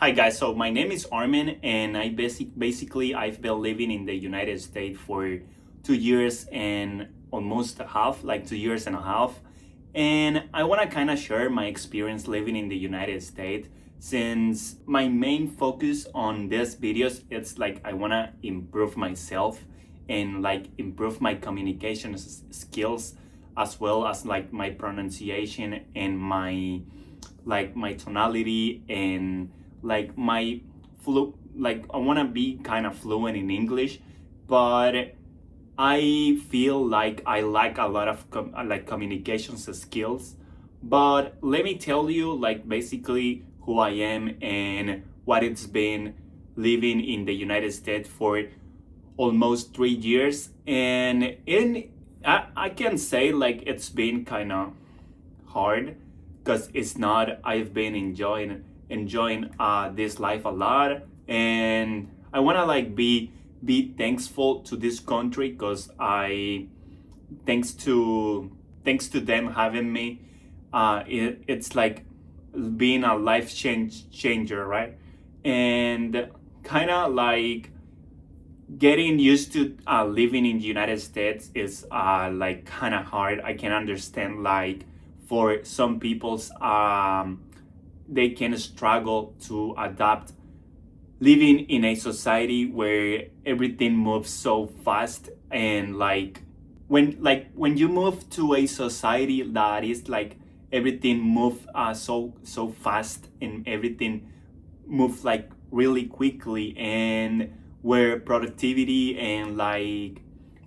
Hi guys, so my name is Armin and basically I've been living in the United States for 2 years and almost a half, like 2 years and a half. And I want to kind of share my experience living in the United States since my main focus on these videos it's like I want to improve myself and like improve my communication skills as well as like my pronunciation and my tonality and like my like I want to be kind of fluent in English, but I feel like I lack a lot of like communications skills. But let me tell you like basically who I am and what it's been living in the United States for almost 3 years. And I can say like it's been kind of hard because it's not. I've been enjoying this life a lot, and I want to like be thankful to this country because I thanks to thanks to them having me, it's like being a changer, right? And kind of like getting used to living in the United States is like kind of hard. I can understand like for some people's they can struggle to adapt living in a society where everything moves so fast and like when you move to a society that is like everything move so fast and everything move like really quickly and where productivity and like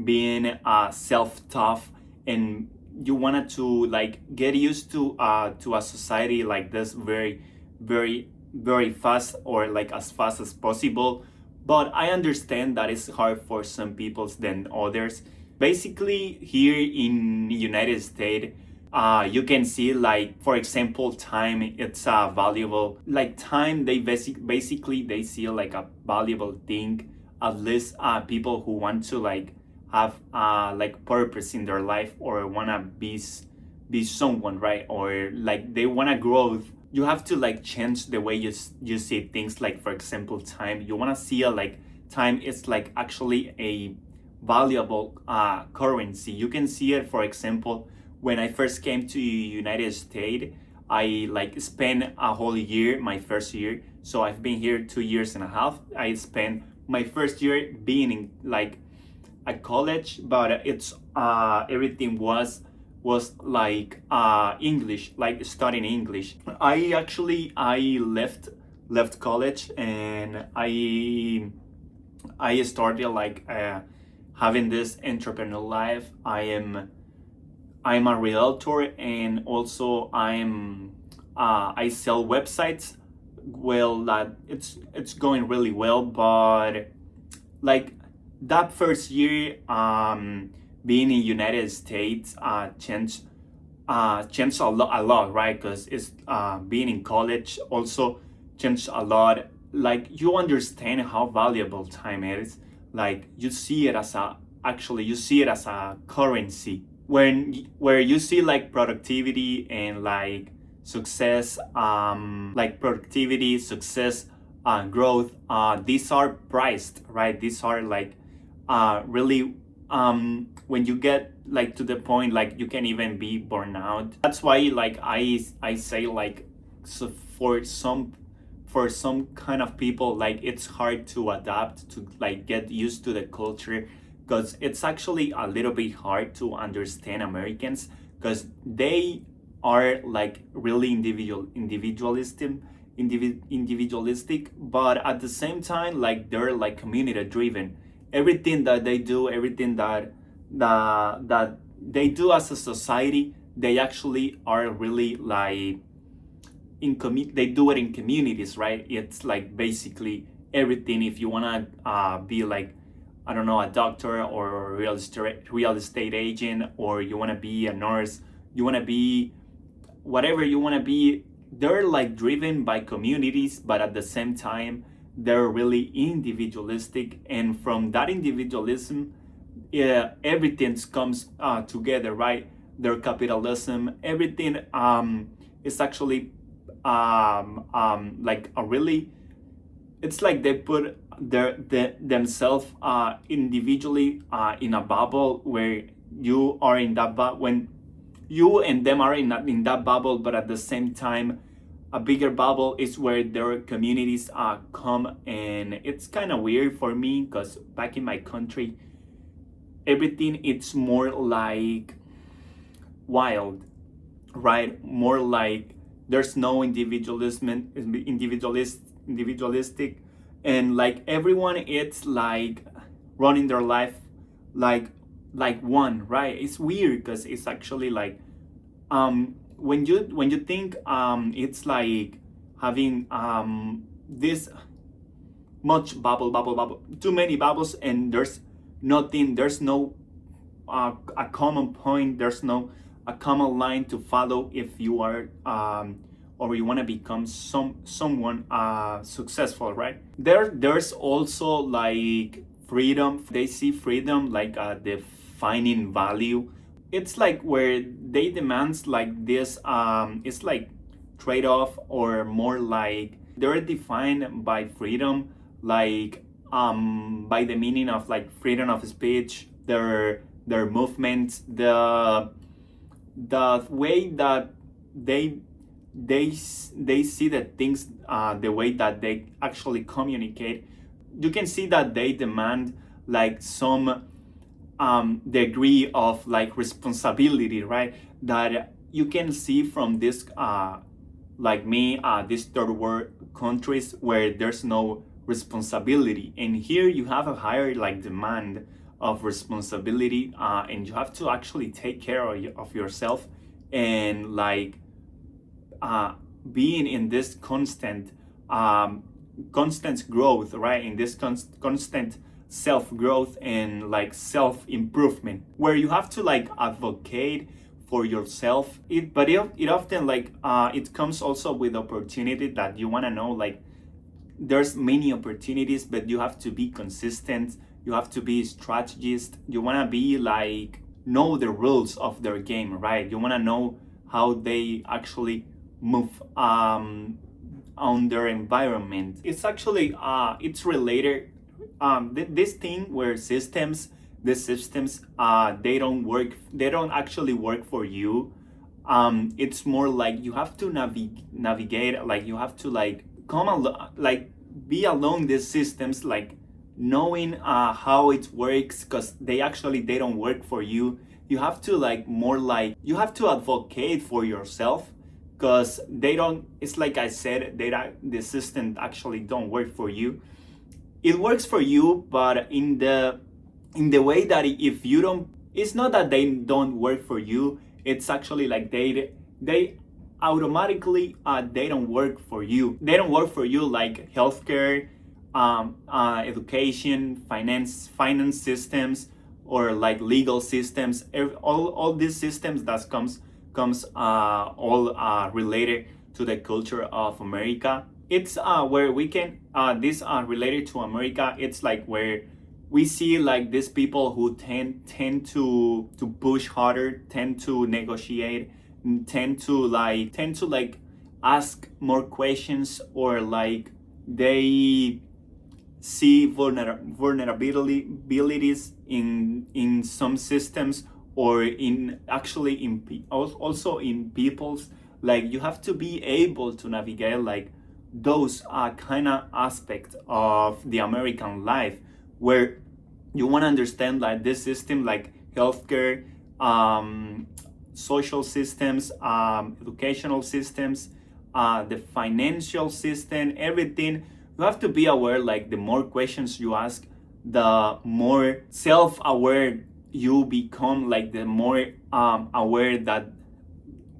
being self-taught and you wanted to like get used to a society like this very fast or like as fast as possible. But I understand that it's hard for some people than others. Basically here in the United States, you can see like for example time it's a valuable like time they basically they see like a valuable thing, at least people who want to like have like purpose in their life or wanna be someone, right? Or like they wanna grow. You have to like change the way you see things. Like for example time, you wanna see a like time is like actually a valuable currency. You can see it for example when I first came to United States. I like spent a whole year, my first year. So I've been here 2 years and a half. I spent my first year being in like at college, but it's everything was like English, like studying English. I left college and I started like having this entrepreneur life. I'm a realtor and also I sell websites. Well, that it's going really well, but like that first year being in United States changed a lot, right? Because it's being in college also changed a lot. Like you understand how valuable time is. Like you see it as a actually you see it as a currency when where you see like productivity and success like productivity success growth, these are priced, right? These are like really when you get like to the point like you can even be burned out. That's why like I say like so for some kind of people like it's hard to adapt to like get used to the culture because it's actually a little bit hard to understand Americans because they are like really individualistic, but at the same time like they're like community driven. Everything that they do, everything that they do as a society, they actually are really like they do it in communities, right? It's like basically everything. If you want to be like I don't know, a doctor or a real estate agent, or you want to be a nurse, you want to be whatever you want to be, they're like driven by communities, but at the same time they're really individualistic. And from that individualism, yeah, everything comes together, right? Their capitalism, everything is actually like a really, it's like they put themselves individually in a bubble where you are in that when you and them are in that bubble, but at the same time a bigger bubble is where their communities come. And it's kind of weird for me because back in my country everything it's more like wild, right? More like there's no individualistic, and like everyone it's like running their life like one, right? It's weird because it's actually like when you think it's like having this much bubble, too many bubbles, and there's nothing, there's no a common point, there's no a common line to follow if you are or you want to become someone successful, right? There's also like freedom. They see freedom like a defining value. It's like where they demands like this it's like trade-off, or more like they're defined by freedom, like by the meaning of like freedom of speech, their movements, the way that they they see the things, the way that they actually communicate. You can see that they demand like some degree of like responsibility, right? That you can see from this like me, these third world countries where there's no responsibility, and here you have a higher like demand of responsibility, and you have to actually take care of yourself, and like being in this constant growth, right? In this constant self-growth and like self-improvement, where you have to like advocate for yourself. It often like it comes also with opportunity that you want to know, like there's many opportunities, but you have to be consistent, you have to be strategist, you want to be like know the rules of their game, right? You want to know how they actually move on their environment. It's actually it's related, this thing where the systems they don't actually work for you. It's more like you have to navigate, like you have to like like be along these systems, like knowing how it works, because they don't work for you. You have to like more like you have to advocate for yourself, because they don't, it's like I said, the system actually don't work for you. It works for you, but in the way that if you don't, it's not that they don't work for you, it's actually like they automatically they don't work for you. They don't work for you, like healthcare, education, finance systems, or like legal systems. All these systems that comes all related to the culture of America. It's where we can this related to America. It's like where we see like these people who tend to push harder, tend to negotiate, tend to like ask more questions, or like they see vulnerabilities in some systems, or in actually also in people's, like you have to be able to navigate like those kind of aspects of the American life, where you want to understand like this system, like healthcare, social systems, educational systems, the financial system, everything. You have to be aware, like the more questions you ask, the more self-aware you become, like the more aware that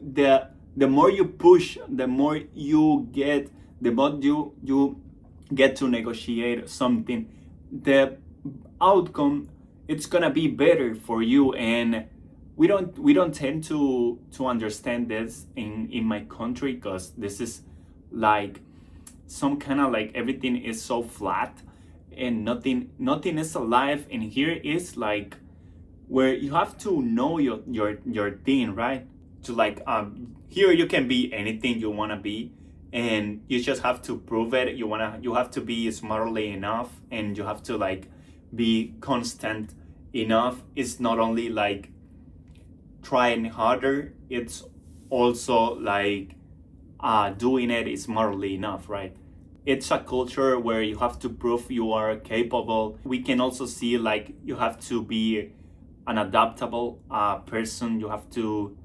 the more you push, the more you get, the more you get to negotiate something, the outcome it's gonna be better for you. And we don't tend to understand this in my country, because this is like some kind of like everything is so flat and nothing is alive. And here is like where you have to know your thing, right? To like here you can be anything you want to be, and you just have to prove it. You have to be smartly enough, and you have to like be constant enough. It's not only like trying harder, it's also like doing it smartly enough, right? It's a culture where you have to prove you are capable. We can also see like you have to be an adaptable person. You have to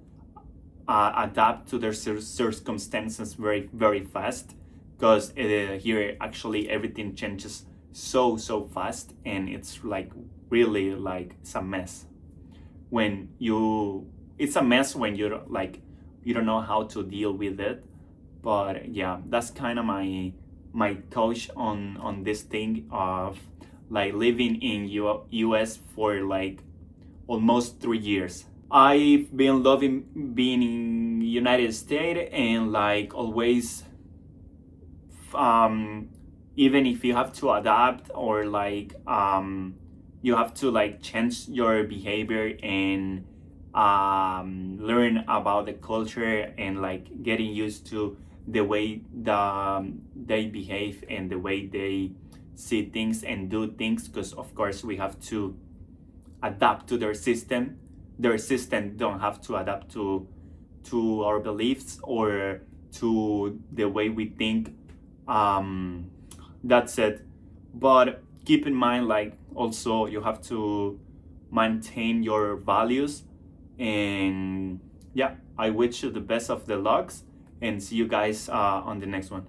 adapt to their circumstances very very fast, because here actually everything changes so fast, and it's like really like it's a mess when you it's a mess when you don't like you don't know how to deal with it. But yeah, that's kind of my coach on this thing of like living in US for like almost 3 years. I've been loving being in United States, and like always, um, even if you have to adapt, or like you have to like change your behavior and learn about the culture, and like getting used to the way they behave and the way they see things and do things, because of course we have to adapt to their system don't have to adapt to our beliefs or to the way we think. um that's it. But keep in mind, like also you have to maintain your values. And yeah, I wish you the best of the lucks, and see you guys on the next one.